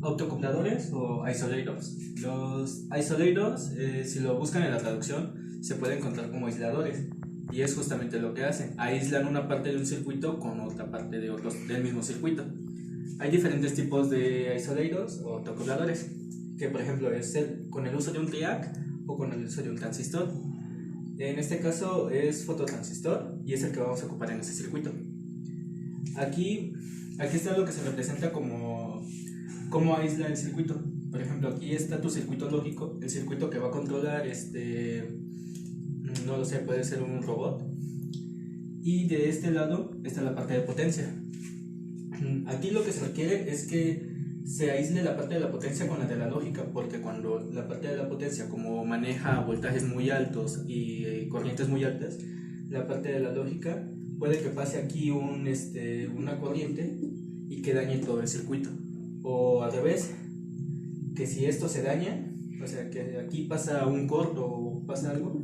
Autoacopladores o isolators. Los isolators, si lo buscan en la traducción, se puede encontrar como aisladores. Y es justamente lo que hacen: aíslan una parte de un circuito con otra parte del mismo circuito. Hay diferentes tipos de isolators o autoacopladores, que por ejemplo es con el uso de un triac o con el uso de un transistor. En este caso es fototransistor y es el que vamos a ocupar en ese circuito. Aquí está lo que se representa como aísla el circuito. Por ejemplo, aquí está tu circuito lógico, el circuito que va a controlar no lo sé, puede ser un robot. Y de este lado está la parte de potencia. Aquí lo que se requiere es que se aísle la parte de la potencia con la de la lógica, porque cuando la parte de la potencia, como maneja voltajes muy altos y corrientes muy altas, la parte de la lógica puede que pase aquí una corriente y que dañe todo el circuito. O al revés, que si esto se daña, o sea que aquí pasa un corto o pasa algo,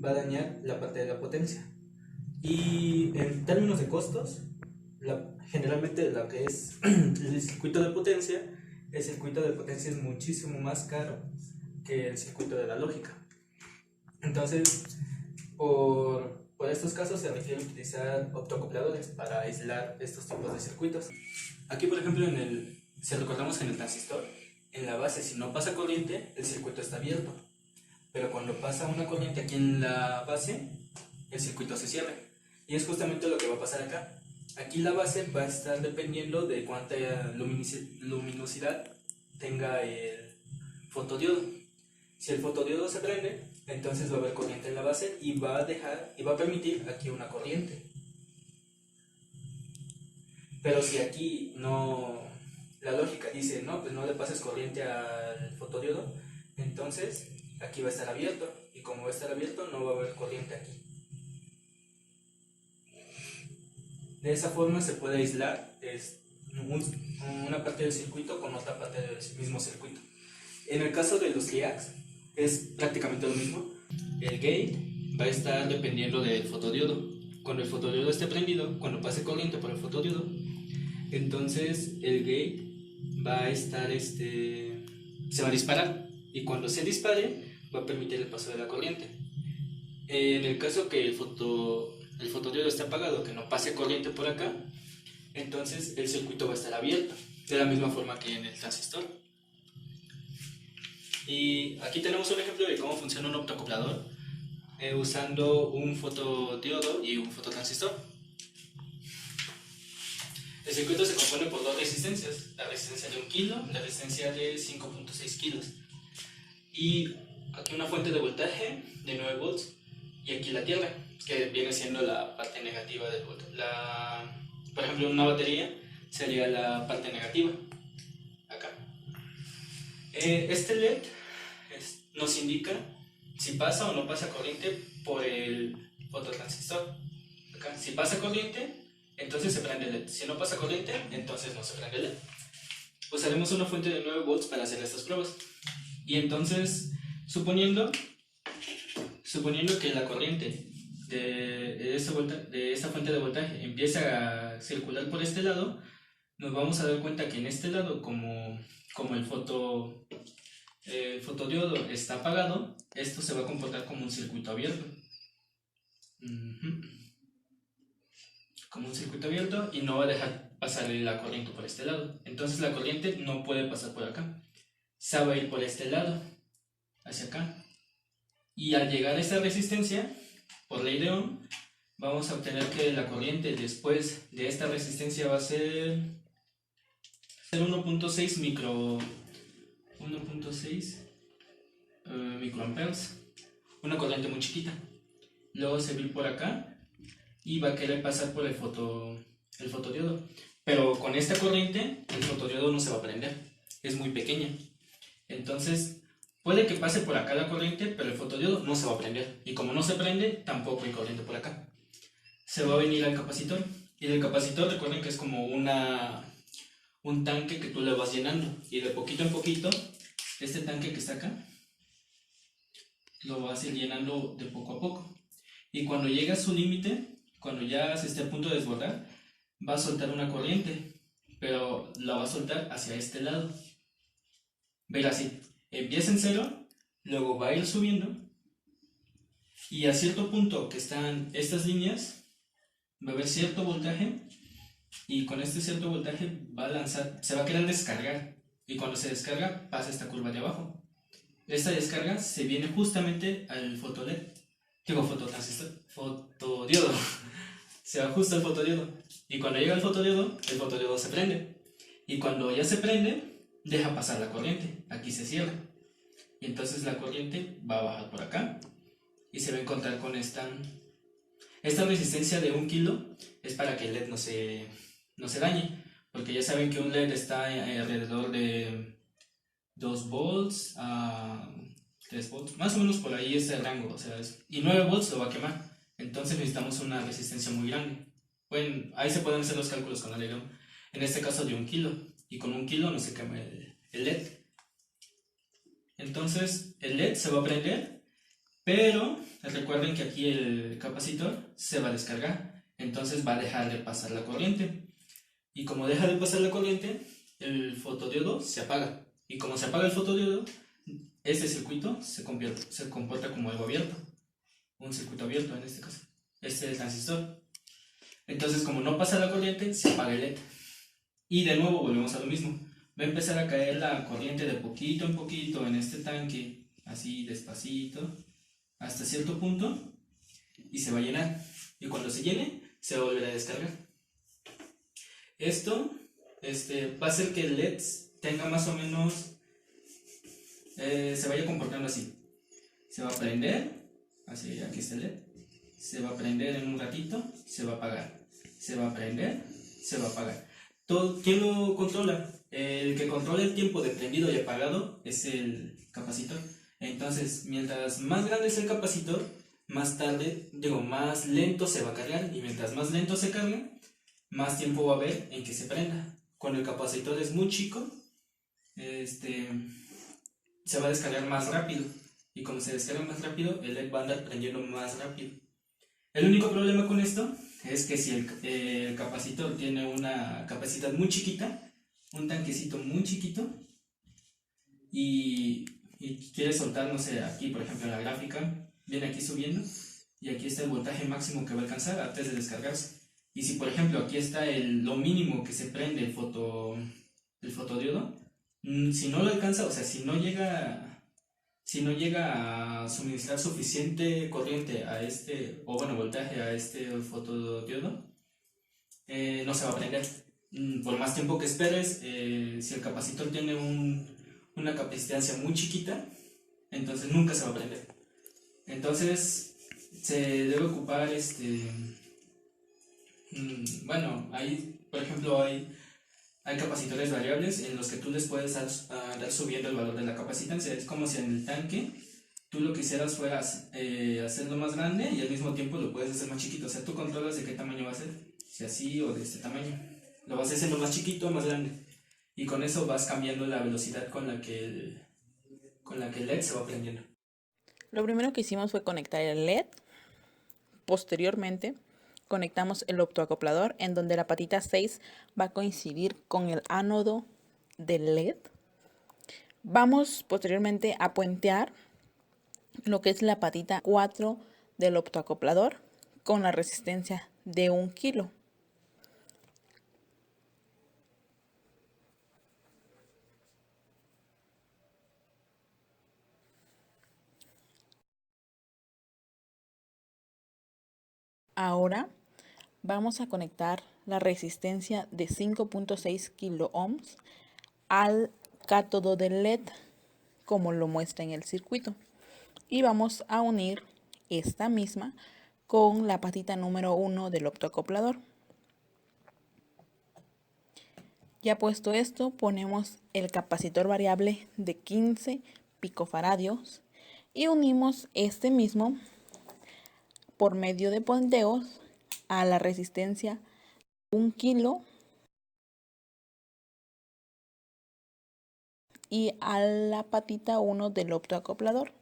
va a dañar la parte de la potencia. Y en términos de costos, generalmente lo que es el circuito de potencia, es muchísimo más caro que el circuito de la lógica. Entonces, por estos casos se requiere utilizar optoacopladores para aislar estos tipos de circuitos. Aquí, por ejemplo, si recordamos que en el transistor, en la base, si no pasa corriente, el circuito está abierto. Pero cuando pasa una corriente aquí en la base, el circuito se cierra. Y es justamente lo que va a pasar acá. Aquí la base va a estar dependiendo de cuánta luminosidad tenga el fotodiodo. Si el fotodiodo se prende, entonces va a haber corriente en la base y va a permitir aquí una corriente. Pero si aquí la lógica dice no, pues no le pases corriente al fotodiodo, entonces aquí va a estar abierto, y como va a estar abierto no va a haber corriente aquí. De esa forma se puede aislar una parte del circuito con otra parte del mismo circuito. En el caso de los triacs es prácticamente lo mismo. El gate va a estar dependiendo del fotodiodo. Cuando el fotodiodo esté prendido, cuando pase corriente por el fotodiodo, entonces el gate va a estar se va a disparar, y cuando se dispare va a permitir el paso de la corriente. En el caso que el fotodiodo esté apagado, que no pase corriente por acá, entonces el circuito va a estar abierto, de la misma forma que en el transistor. Y aquí tenemos un ejemplo de cómo funciona un optoacoplador usando un fotodiodo y un fototransistor. El circuito se compone por dos resistencias: la resistencia de 1 kilo y la resistencia de 5.6 kilos. Y aquí una fuente de voltaje de 9 volts, y aquí la tierra, que viene siendo la parte negativa del voltaje. Por ejemplo, una batería sería la parte negativa, acá. Este LED nos indica si pasa o no pasa corriente por el fototransistor. Acá, si pasa corriente, entonces se prende el LED. Si no pasa corriente, entonces no se prende el LED. Usaremos una fuente de 9 volts para hacer estas pruebas. Y entonces, suponiendo que la corriente de esta fuente de voltaje empieza a circular por este lado, nos vamos a dar cuenta que en este lado, como el fotodiodo está apagado, esto se va a comportar como un circuito abierto. Como un circuito abierto, y no va a dejar pasar la corriente por este lado. Entonces la corriente no puede pasar por acá, se va a ir por este lado, hacia acá. Y al llegar a esta resistencia, por ley de Ohm, vamos a obtener que la corriente después de esta resistencia va a ser 1.6 microamperes, una corriente muy chiquita. Luego se va a ir por acá y va a querer pasar por el fotodiodo, pero con esta corriente el fotodiodo no se va a prender, es muy pequeña. Entonces puede que pase por acá la corriente, pero el fotodiodo no se va a prender, y como no se prende, tampoco hay corriente por acá. Se va a venir al capacitor, y del capacitor recuerden que es como un tanque que tú le vas llenando, y de poquito en poquito este tanque que está acá lo vas a ir llenando de poco a poco, y cuando llega a su límite, cuando ya se esté a punto de desbordar, va a soltar una corriente, pero la va a soltar hacia este lado. Ver así, empieza en 0, luego va a ir subiendo y a cierto punto que están estas líneas va a haber cierto voltaje y con este cierto voltaje va a lanzar, se va a querer descargar y cuando se descarga pasa esta curva de abajo. Esta descarga se viene justamente al fotoled, digo fototransistor, fotodiodo, se va justo al fotodiodo y cuando llega al fotodiodo, el fotodiodo se prende y cuando ya se prende, deja pasar la corriente, aquí se cierra y entonces la corriente va a bajar por acá y se va a encontrar con esta resistencia de 1 kilo, es para que el LED no se dañe, porque ya saben que un LED está alrededor de 2 volts a 3 volts, más o menos por ahí es el rango, o sea, y 9 volts lo va a quemar, entonces necesitamos una resistencia muy grande. Bueno, ahí se pueden hacer los cálculos con Allegro, en este caso de 1 kilo, y con 1 kilo no se quema el LED. Entonces el LED se va a prender, pero recuerden que aquí el capacitor se va a descargar, entonces va a dejar de pasar la corriente. Y como deja de pasar la corriente, el fotodiodo se apaga. Y como se apaga el fotodiodo, este circuito se comporta como algo abierto. Un circuito abierto en este caso. Este es el transistor. Entonces, como no pasa la corriente, se apaga el LED. Y de nuevo volvemos a lo mismo. Va a empezar a caer la corriente de poquito en poquito en este tanque, así despacito, hasta cierto punto, y se va a llenar. Y cuando se llene, se va a volver a descargar. Esto va a hacer que el LED tenga más o menos, se vaya comportando así. Se va a prender, así, aquí está el LED. Se va a prender en un ratito, se va a apagar. Se va a prender, se va a apagar. ¿Quién lo controla? El que controla el tiempo de prendido y apagado es el capacitor. Entonces, mientras más grande es el capacitor, más lento se va a cargar. Y mientras más lento se cargue, más tiempo va a haber en que se prenda. Cuando el capacitor es muy chico, se va a descargar más rápido. Y como se descarga más rápido, el LED va a andar prendiendo más rápido. El único problema con esto es que si el capacitor tiene una capacidad muy chiquita, un tanquecito muy chiquito, y quiere soltar, no sé, aquí por ejemplo en la gráfica, viene aquí subiendo, y aquí está el voltaje máximo que va a alcanzar antes de descargarse. Y si por ejemplo aquí está lo mínimo que se prende el fotodiodo, si no lo alcanza, o sea, si no llega a suministrar suficiente corriente a o bueno, voltaje a este fotodiodo, no se va a prender. Por más tiempo que esperes, si el capacitor tiene una capacitancia muy chiquita, entonces nunca se va a prender. Entonces se debe ocupar bueno, por ejemplo, hay capacitores variables en los que tú les puedes dar subiendo el valor de la capacitancia. Es como si en el tanque tú lo que hicieras fuera hacerlo más grande y al mismo tiempo lo puedes hacer más chiquito. O sea, tú controlas de qué tamaño va a ser, si así o de este tamaño. Lo vas haciendo más chiquito o más grande. Y con eso vas cambiando la velocidad con la que el LED se va prendiendo. Lo primero que hicimos fue conectar el LED. Posteriormente, conectamos el optoacoplador en donde la patita 6 va a coincidir con el ánodo del LED. Vamos posteriormente a puentear lo que es la patita 4 del optoacoplador con la resistencia de 1 kilo. Ahora vamos a conectar la resistencia de 5.6 kilo ohms al cátodo del LED como lo muestra en el circuito. Y vamos a unir esta misma con la patita número 1 del optoacoplador. Ya puesto esto, ponemos el capacitor variable de 15 picofaradios y unimos este mismo por medio de puenteos a la resistencia 1 kilo y a la patita 1 del optoacoplador.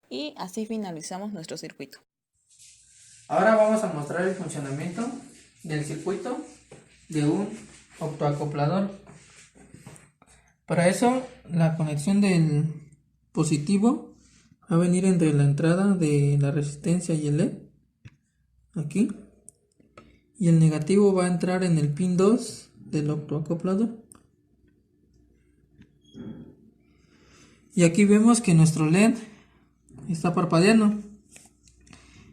Y así finalizamos nuestro circuito. Ahora vamos a mostrar el funcionamiento del circuito de un optoacoplador. Para eso, la conexión del positivo va a venir entre la entrada de la resistencia y el LED, aquí, y el negativo va a entrar en el pin 2 del optoacoplador. Y aquí vemos que nuestro LED está parpadeando.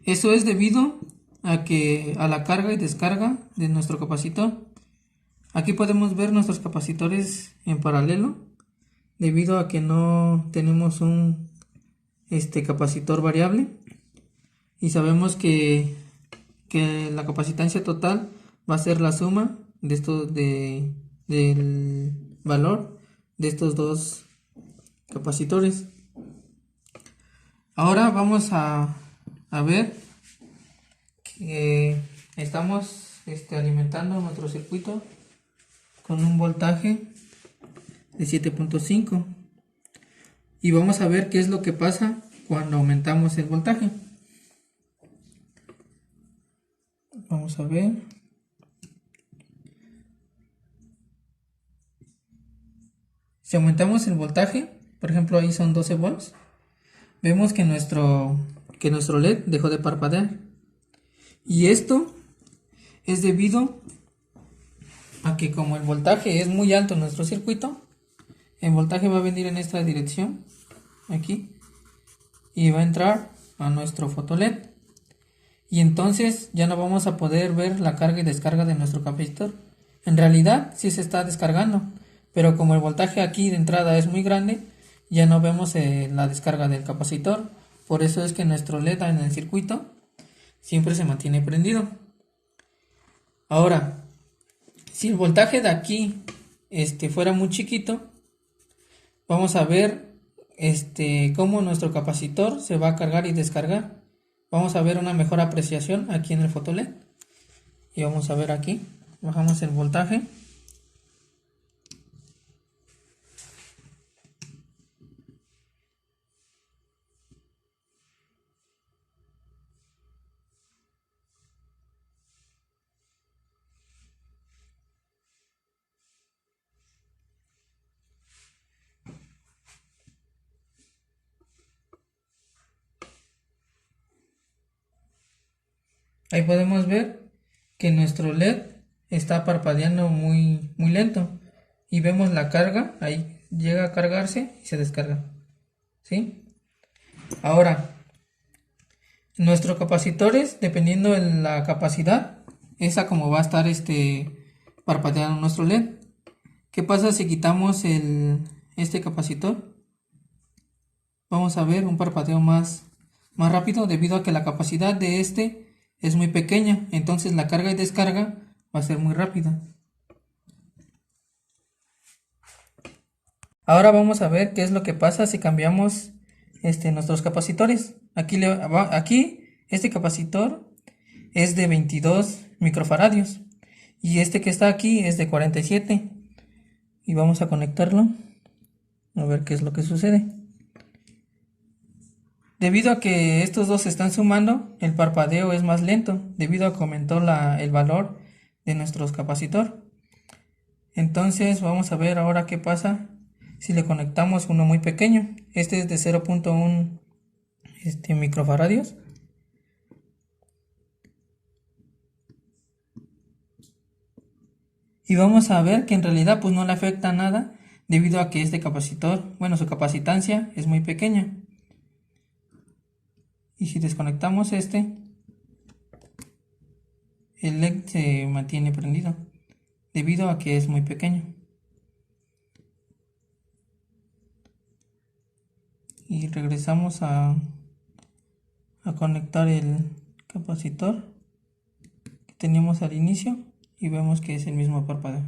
Eso es debido a la carga y descarga de nuestro capacitor. Aquí podemos ver nuestros capacitores en paralelo, debido a que no tenemos un capacitor variable, y sabemos que la capacitancia total va a ser la suma de del valor de estos dos capacitores. Ahora vamos a ver que estamos alimentando nuestro circuito con un voltaje de 7.5, y vamos a ver qué es lo que pasa cuando aumentamos el voltaje. Vamos a ver. Si aumentamos el voltaje, por ejemplo ahí son 12 volts, vemos que nuestro LED dejó de parpadear. Y esto es debido a que, como el voltaje es muy alto en nuestro circuito, el voltaje va a venir en esta dirección, aquí, y va a entrar a nuestro foto LED. Y entonces ya no vamos a poder ver la carga y descarga de nuestro capacitor. En realidad sí se está descargando, pero como el voltaje aquí de entrada es muy grande, ya no vemos la descarga del capacitor. Por eso es que nuestro LED en el circuito siempre se mantiene prendido. Ahora, si el voltaje de aquí fuera muy chiquito, vamos a ver cómo nuestro capacitor se va a cargar y descargar. Vamos a ver una mejor apreciación aquí en el foto LED. Y vamos a ver aquí, bajamos el voltaje. Ahí podemos ver que nuestro LED está parpadeando muy lento, y vemos la carga, ahí llega a cargarse y se descarga, ¿sí? Ahora, nuestros capacitores, dependiendo de la capacidad, esa como va a estar parpadeando nuestro LED. ¿Qué pasa si quitamos este capacitor? Vamos a ver un parpadeo más rápido, debido a que la capacidad de es muy pequeña, entonces la carga y descarga va a ser muy rápida. Ahora vamos a ver qué es lo que pasa si cambiamos nuestros capacitores. Aquí este capacitor es de 22 microfaradios y este que está aquí es de 47, y vamos a conectarlo a ver qué es lo que sucede. Debido a que estos dos se están sumando, el parpadeo es más lento, debido a que aumentó el valor de nuestro capacitor. Entonces vamos a ver ahora qué pasa si le conectamos uno muy pequeño. Este es de 0.1 microfaradios. Y vamos a ver que en realidad pues no le afecta nada, debido a que este capacitor, bueno, su capacitancia es muy pequeña. Y si desconectamos el LED se mantiene prendido, debido a que es muy pequeño. Y regresamos a conectar el capacitor que teníamos al inicio, y vemos que es el mismo parpadeo.